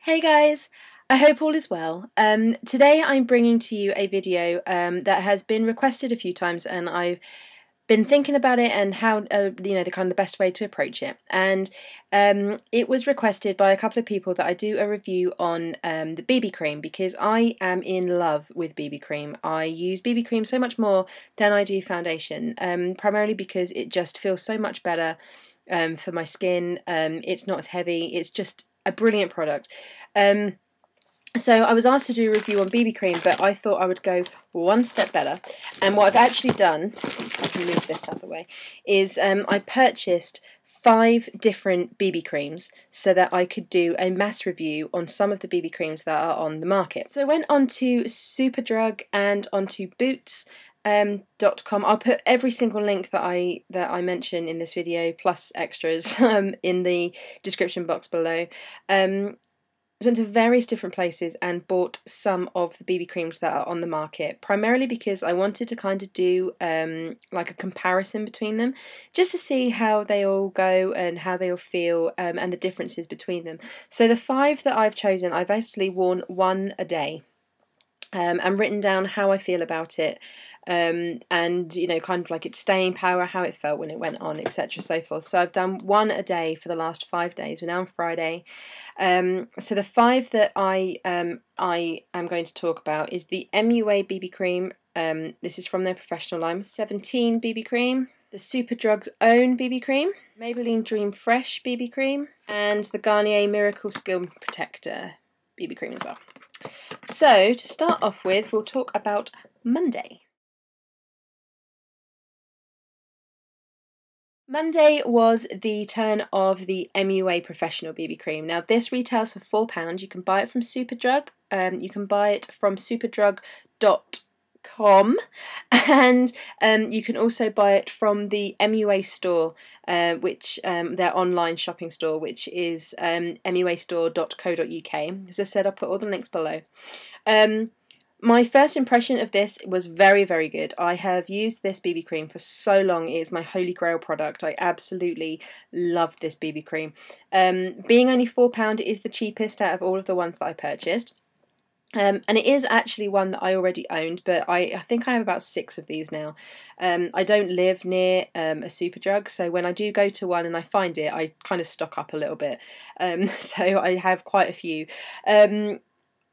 Hey guys, I hope all is well. Today I'm bringing to you a video that has been requested a few times, and I've been thinking about it and how the best way to approach it. And it was requested by a couple of people that I do a review on the BB cream, because I am in love with BB cream. I use BB cream so much more than I do foundation, primarily because it just feels so much better for my skin. It's not as heavy. It's just a brilliant product. So I was asked to do a review on BB cream, but I thought I would go one step better. And what I've actually done, I can move this out of the way, is I purchased 5 different BB creams so that I could do a mass review on some of the BB creams that are on the market. So I went onto Superdrug and onto Boots.com. I'll put every single link that I mention in this video, plus extras, in the description box below. I went to various different places and bought some of the BB creams that are on the market, primarily because I wanted to kind of do like a comparison between them, just to see how they all go and how they all feel, and the differences between them. So the 5 that I've chosen, I've basically worn one a day, and written down how I feel about it, and kind of like its staying power, how it felt when it went on, etc. so forth. So I've done one a day for the last 5 days. We're now on Friday. So the 5 that I am going to talk about is the MUA BB cream. This is from their Professional line, 17 BB cream. The Superdrug's own BB cream, Maybelline Dream Fresh BB cream, and the Garnier Miracle Skin Protector BB cream as well. So to start off with, we'll talk about Monday. Monday was the turn of the MUA Professional BB cream. Now this retails for £4. You can buy it from Superdrug. You can buy it from superdrug.com, and you can also buy it from the MUA store, which their online shopping store, which is muastore.co.uk. As I said, I'll put all the links below. My first impression of this was very, very good. I have used this BB cream for so long. It is my holy grail product. I absolutely love this BB cream. Being only £4, it is the cheapest out of all of the ones that I purchased. And it is actually one that I already owned, but I think I have about 6 of these now. I don't live near a Superdrug, so when I do go to one and I find it, I kind of stock up a little bit. So I have quite a few.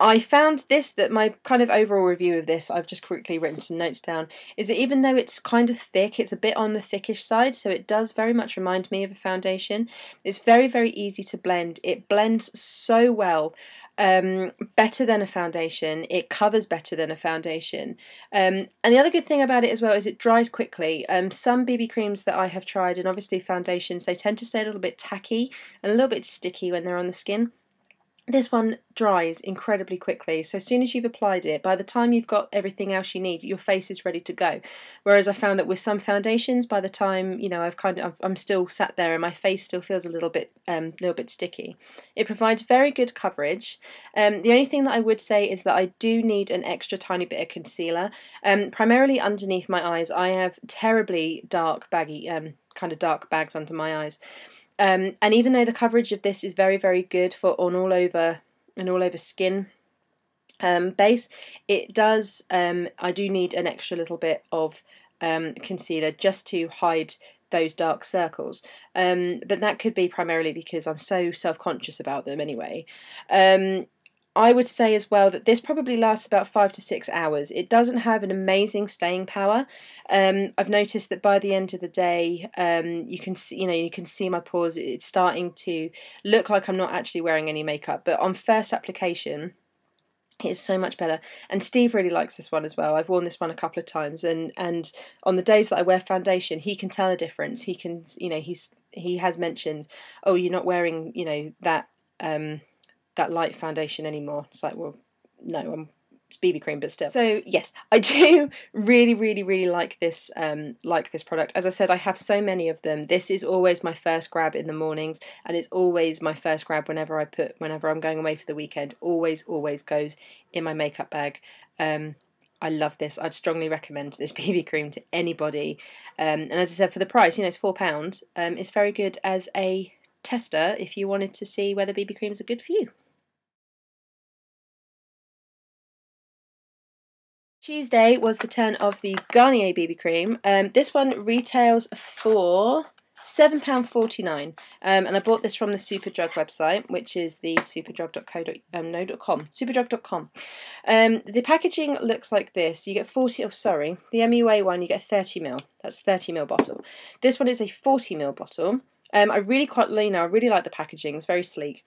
I found that my kind of overall review of this, I've just quickly written some notes down, is that even though it's kind of thick, it's a bit on the thickish side, so it does very much remind me of a foundation. It's very, very easy to blend. It blends so well, better than a foundation. It covers better than a foundation. And the other good thing about it as well is it dries quickly. Some BB creams that I have tried, and obviously foundations, they tend to stay a little bit tacky and a little bit sticky when they're on the skin. This one dries incredibly quickly, so as soon as you've applied it, by the time you've got everything else you need, your face is ready to go. Whereas I found that with some foundations, by the time I'm still sat there and my face still feels a little bit sticky. It provides very good coverage. The only thing that I would say is that I do need an extra tiny bit of concealer, primarily underneath my eyes. I have terribly dark, baggy, kind of dark bags under my eyes. And even though the coverage of this is very, very good for an all over skin base, it does. I do need an extra little bit of concealer just to hide those dark circles. But that could be primarily because I'm so self-conscious about them anyway. I would say as well that this probably lasts about 5 to 6 hours. It doesn't have an amazing staying power. I've noticed that by the end of the day, you can see my pores. It's starting to look like I'm not actually wearing any makeup, but on first application, it's so much better. And Steve really likes this one as well. I've worn this one a couple of times, and on the days that I wear foundation, he can tell the difference. He can, he has mentioned, oh, you're not wearing, that light foundation anymore. It's like, well, no, it's BB cream, but still. So yes, I do really, really, really like this product. As I said, I have so many of them. This is always my first grab in the mornings, and it's always my first grab whenever I'm going away for the weekend. Always goes in my makeup bag. I love this. I'd strongly recommend this BB cream to anybody. And as I said, for the price, it's £4. It's very good as a tester if you wanted to see whether BB creams are good for you. Tuesday was the turn of the Garnier BB cream. This one retails for £7.49, and I bought this from the Superdrug website, which is the superdrug.com. Superdrug.com. The packaging looks like this. You get 40. Oh, sorry. The MUA one, you get 30ml. That's 30ml bottle. This one is a 40ml bottle. I really like the packaging. It's very sleek.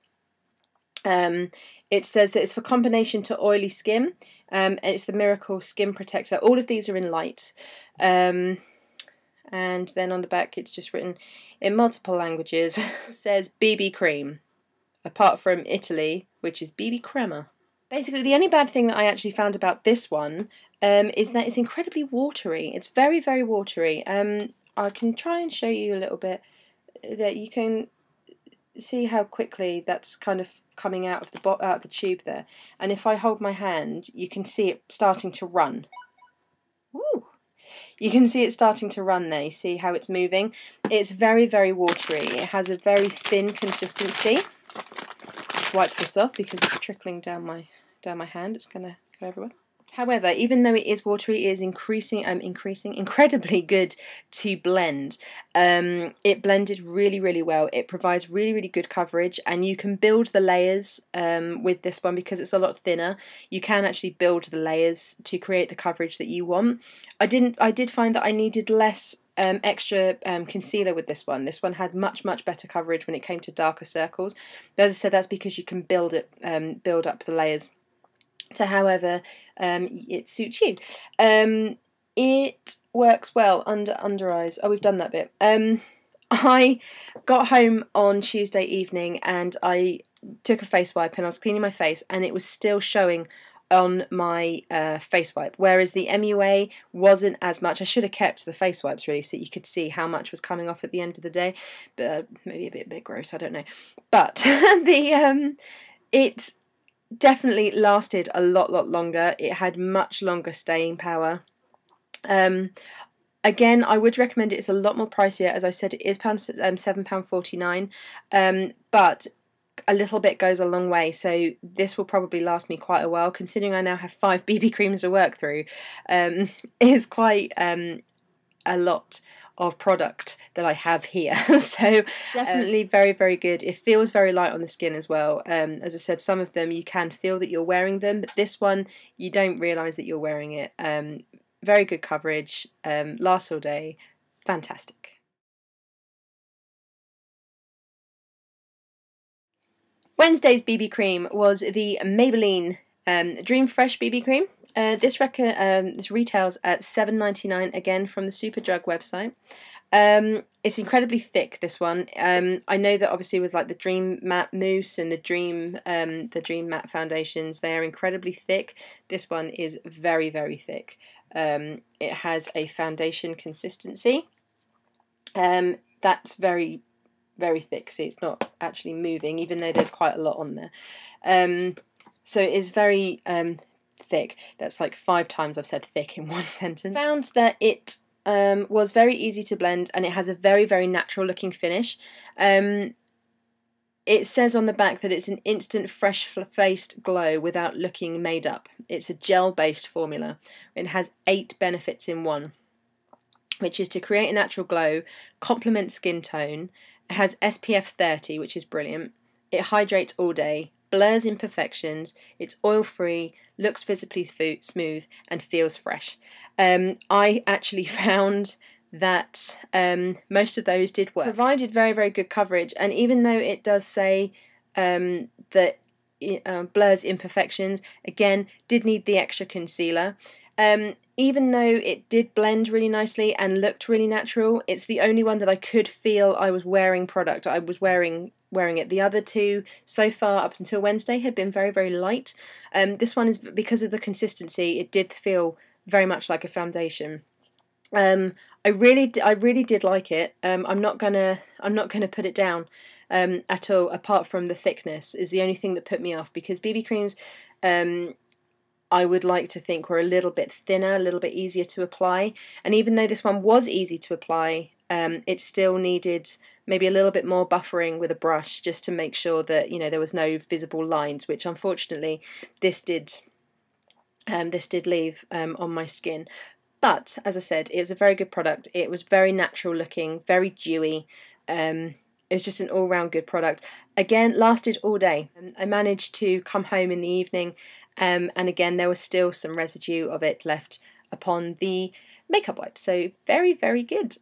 It says that it's for combination to oily skin, and it's the Miracle Skin Protector. All of these are in light. And then on the back it's just written in multiple languages. It says BB cream, apart from Italy, which is BB crema. Basically, the only bad thing that I actually found about this one is that it's incredibly watery. It's very, very watery. I can try and show you a little bit that you can see how quickly that's kind of coming out of the tube there. And if I hold my hand, you can see it starting to run. Woo! You can see it starting to run there. You see how it's moving? It's very, very watery. It has a very thin consistency. Just wipe this off because it's trickling down my hand. It's going to go everywhere. However, even though it is watery, it is incredibly good to blend. It blended really, really well. It provides really, really good coverage, and you can build the layers with this one because it's a lot thinner. You can actually build the layers to create the coverage that you want. I did find that I needed less extra concealer with this one. This one had much, much better coverage when it came to darker circles. But as I said, that's because you can build up the layers to however it suits you. It works well under eyes. Oh, we've done that bit. I got home on Tuesday evening and I took a face wipe and I was cleaning my face and it was still showing on my face wipe, whereas the MUA wasn't as much. I should have kept the face wipes really so you could see how much was coming off at the end of the day, but maybe a bit gross, I don't know. But it definitely lasted a lot longer. It had much longer staying power. Again, I would recommend it. It's a lot more pricier. As I said, it is £7.49, but a little bit goes a long way, so this will probably last me quite a while, considering I now have 5 BB creams to work through. Is quite a lot of product that I have here. So definitely very, very good. It feels very light on the skin as well. As I said, some of them you can feel that you're wearing them, but this one you don't realise that you're wearing it. Very good coverage, lasts all day, fantastic. Wednesday's BB cream was the Maybelline Dream Fresh BB cream. This retails at £7.99 again from the Superdrug website. It's incredibly thick, this one. I know that obviously with like the Dream Matte Mousse and the Dream Matte foundations, they are incredibly thick. This one is very, very thick. It has a foundation consistency. That's very, very thick. See, it's not actually moving, even though there's quite a lot on there. So it is very thick. That's like 5 times I've said thick in one sentence. Found that it was very easy to blend and it has a very, very natural looking finish. It says on the back that it's an instant fresh-faced glow without looking made up. It's a gel-based formula. It has 8 benefits in one, which is to create a natural glow, complement skin tone. It has SPF 30, which is brilliant. It hydrates all day, blurs imperfections, it's oil-free, looks visibly smooth, and feels fresh. I actually found that most of those did work. Provided very, very good coverage, and even though it does say that it blurs imperfections, again, did need the extra concealer. Even though it did blend really nicely and looked really natural, it's the only one that I could feel I was wearing product. I was wearing it. The other two so far up until Wednesday had been very, very light. This one is, because of the consistency, it did feel very much like a foundation. I really did like it. I'm not gonna put it down at all. Apart from the thickness is the only thing that put me off, because BB creams I would like to think were a little bit thinner, a little bit easier to apply. And even though this one was easy to apply, it still needed maybe a little bit more buffering with a brush, just to make sure that, you know, there was no visible lines, which unfortunately this did this did leave on my skin. But as I said, it's a very good product. It was very natural looking, very dewy. It was just an all-round good product. Again, lasted all day. I managed to come home in the evening, and again there was still some residue of it left upon the makeup wipe. So very, very good.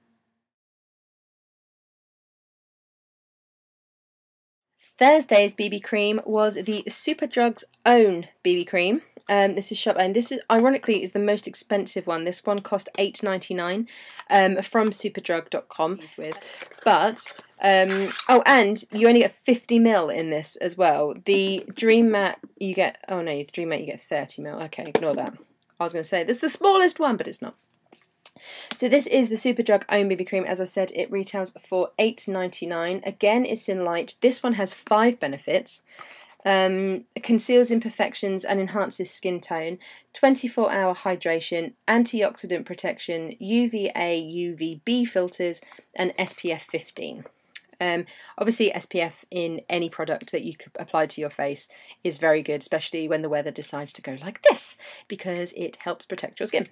Thursday's BB cream was the Superdrug's own BB cream. This is shop owned. This is ironically is the most expensive one. This one cost $8.99 from superdrug.com. But oh, and you only get 50ml in this as well. The Dream Matte you get. Oh no, the Dream Matte you get 30ml. Okay, ignore that. I was going to say this is the smallest one, but it's not. So this is the Superdrug own BB cream. As I said, it retails for $8.99. Again, it's in light. This one has 5 benefits. Conceals imperfections and enhances skin tone, 24-hour hydration, antioxidant protection, UVA, UVB filters, and SPF 15. Obviously SPF in any product that you could apply to your face is very good, especially when the weather decides to go like this, because it helps protect your skin.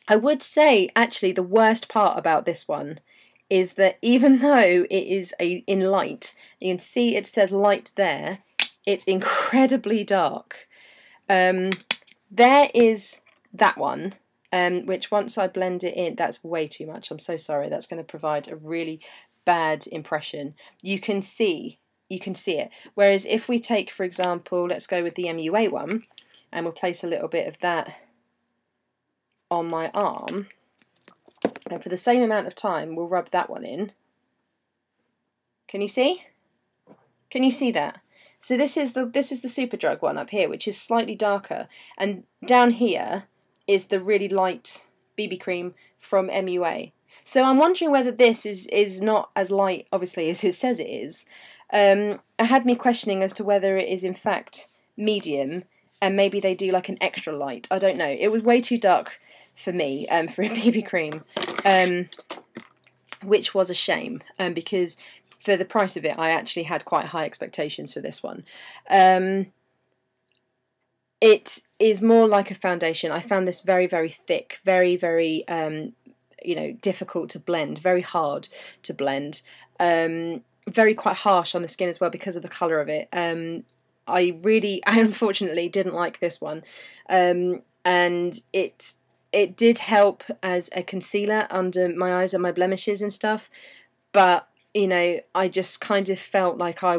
I would say actually the worst part about this one is that even though it is in light, you can see it says light there, it's incredibly dark. There is that one, which once I blend it in, that's way too much. I'm so sorry. That's going to provide a really bad impression. You can see it. Whereas if we take, for example, let's go with the MUA one, and we'll place a little bit of that on my arm. And for the same amount of time, we'll rub that one in. Can you see? Can you see that? So this is the Superdrug one up here, which is slightly darker, and down here is the really light BB cream from MUA. So I'm wondering whether this is not as light, obviously, as it says it is. It had me questioning as to whether it is in fact medium, and maybe they do like an extra light. I don't know. It was way too dark for me for a BB cream, which was a shame, because for the price of it I actually had quite high expectations for this one. It is more like a foundation. I found this very, very thick, very, very you know, difficult to blend, very hard to blend, very quite harsh on the skin as well because of the colour of it. I unfortunately didn't like this one, and it did help as a concealer under my eyes and my blemishes and stuff, but you know, I just kind of felt like I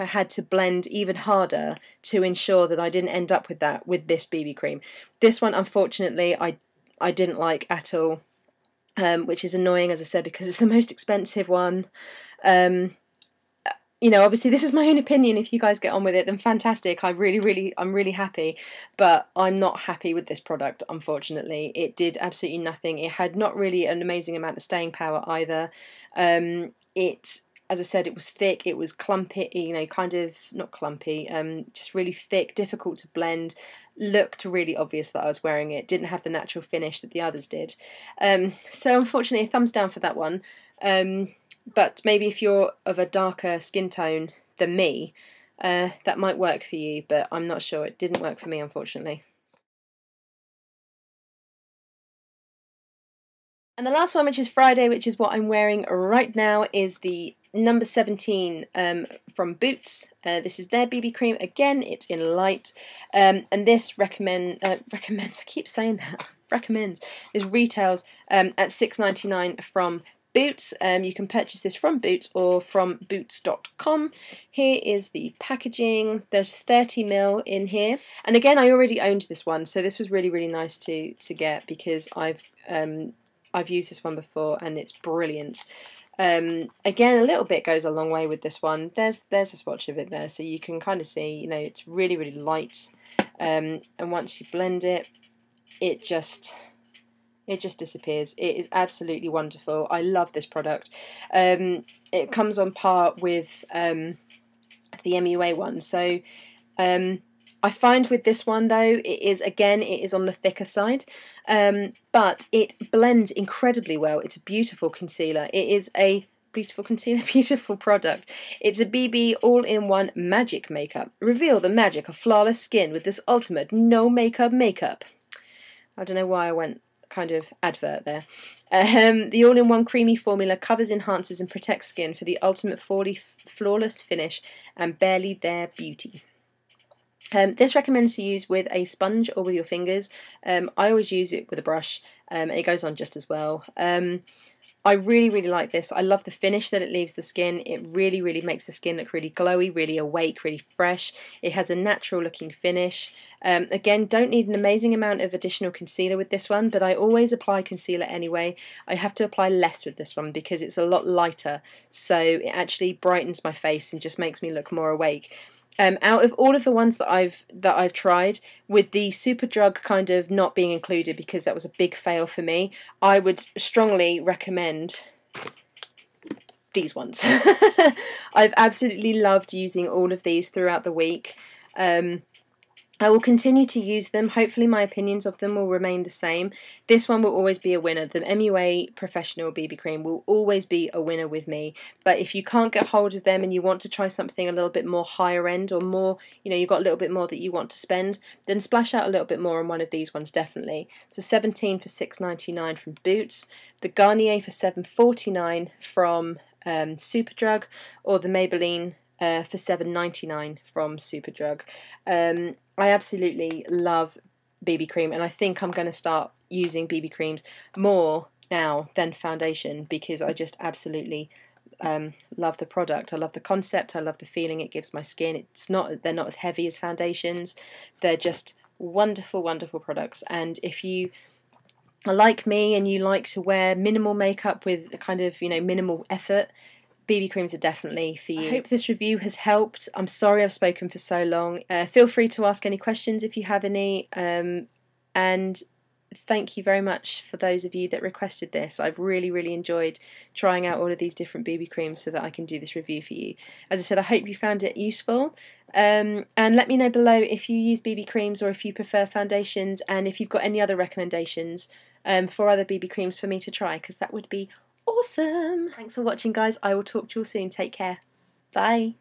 had to blend even harder to ensure that I didn't end up with that with this BB cream. This one, unfortunately, I didn't like at all, which is annoying, as I said, because it's the most expensive one. You know, obviously this is my own opinion. If you guys get on with it, then fantastic. I'm really happy, but I'm not happy with this product, unfortunately. It did absolutely nothing. It had not really an amazing amount of staying power either. As I said, it was thick, it was clumpy, you know, kind of, not clumpy, just really thick, difficult to blend, looked really obvious that I was wearing it, didn't have the natural finish that the others did. So unfortunately, a thumbs down for that one. But maybe if you're of a darker skin tone than me, that might work for you, but I'm not sure. It didn't work for me, unfortunately. And the last one, which is Friday, which is what I'm wearing right now, is the number 17 from Boots. This is their BB cream. Again, it's in light. And this recommends, I keep saying that, is retails at $6.99 from Boots. You can purchase this from Boots or from boots.com. Here is the packaging. There's 30ml in here. And again, I already owned this one, so this was really, really nice to get, because I've used this one before and it's brilliant. Again, a little bit goes a long way with this one. There's a swatch of it there, so you can kind of see, you know, it's really, really light. And once you blend it, it just disappears. It is absolutely wonderful. I love this product. It comes on par with the MUA one. So I find with this one though, it is on the thicker side, but it blends incredibly well. It's a beautiful concealer. It is a beautiful concealer, beautiful product. It's a BB all-in-one magic makeup. Reveal the magic of flawless skin with this ultimate no makeup makeup. I don't know why I went kind of advert there. The all-in-one creamy formula covers, enhances and protects skin for the ultimate flawless finish and barely there beauty. This recommends to use with a sponge or with your fingers. I always use it with a brush, and it goes on just as well. I really like this. I love the finish that it leaves the skin. It really makes the skin look really glowy, really awake, really fresh. It has a natural looking finish. Again, don't need an amazing amount of additional concealer with this one, but I always apply concealer anyway. I have to apply less with this one because it's a lot lighter, so it actually brightens my face and just makes me look more awake. Out of all of the ones that I've tried, with the Superdrug kind of not being included because that was a big fail for me, I would strongly recommend these ones. I've absolutely loved using all of these throughout the week. I will continue to use them. Hopefully my opinions of them will remain the same. This one will always be a winner. The MUA Professional BB Cream will always be a winner with me. But if you can't get hold of them and you want to try something a little bit more higher end, or more, you know, you've got a little bit more that you want to spend, then splash out a little bit more on one of these ones, definitely. It's a 17 for $6.99 from Boots, the Garnier for $7.49 from Superdrug, or the Maybelline for $7.99 from Superdrug. I absolutely love BB cream, and I think I'm going to start using BB creams more now than foundation because I just absolutely love the product. I love the concept. I love the feeling it gives my skin. They're not as heavy as foundations. They're just wonderful products. And if you are like me and you like to wear minimal makeup with kind of, you know, minimal effort, BB creams are definitely for you. I hope this review has helped. I'm sorry I've spoken for so long. Feel free to ask any questions if you have any. And thank you very much for those of you that requested this. I've really enjoyed trying out all of these different BB creams so that I can do this review for you. As I said, I hope you found it useful. And let me know below if you use BB creams or if you prefer foundations, and if you've got any other recommendations for other BB creams for me to try, because that would be awesome. Thanks for watching, guys. I will talk to you all soon. Take care. Bye.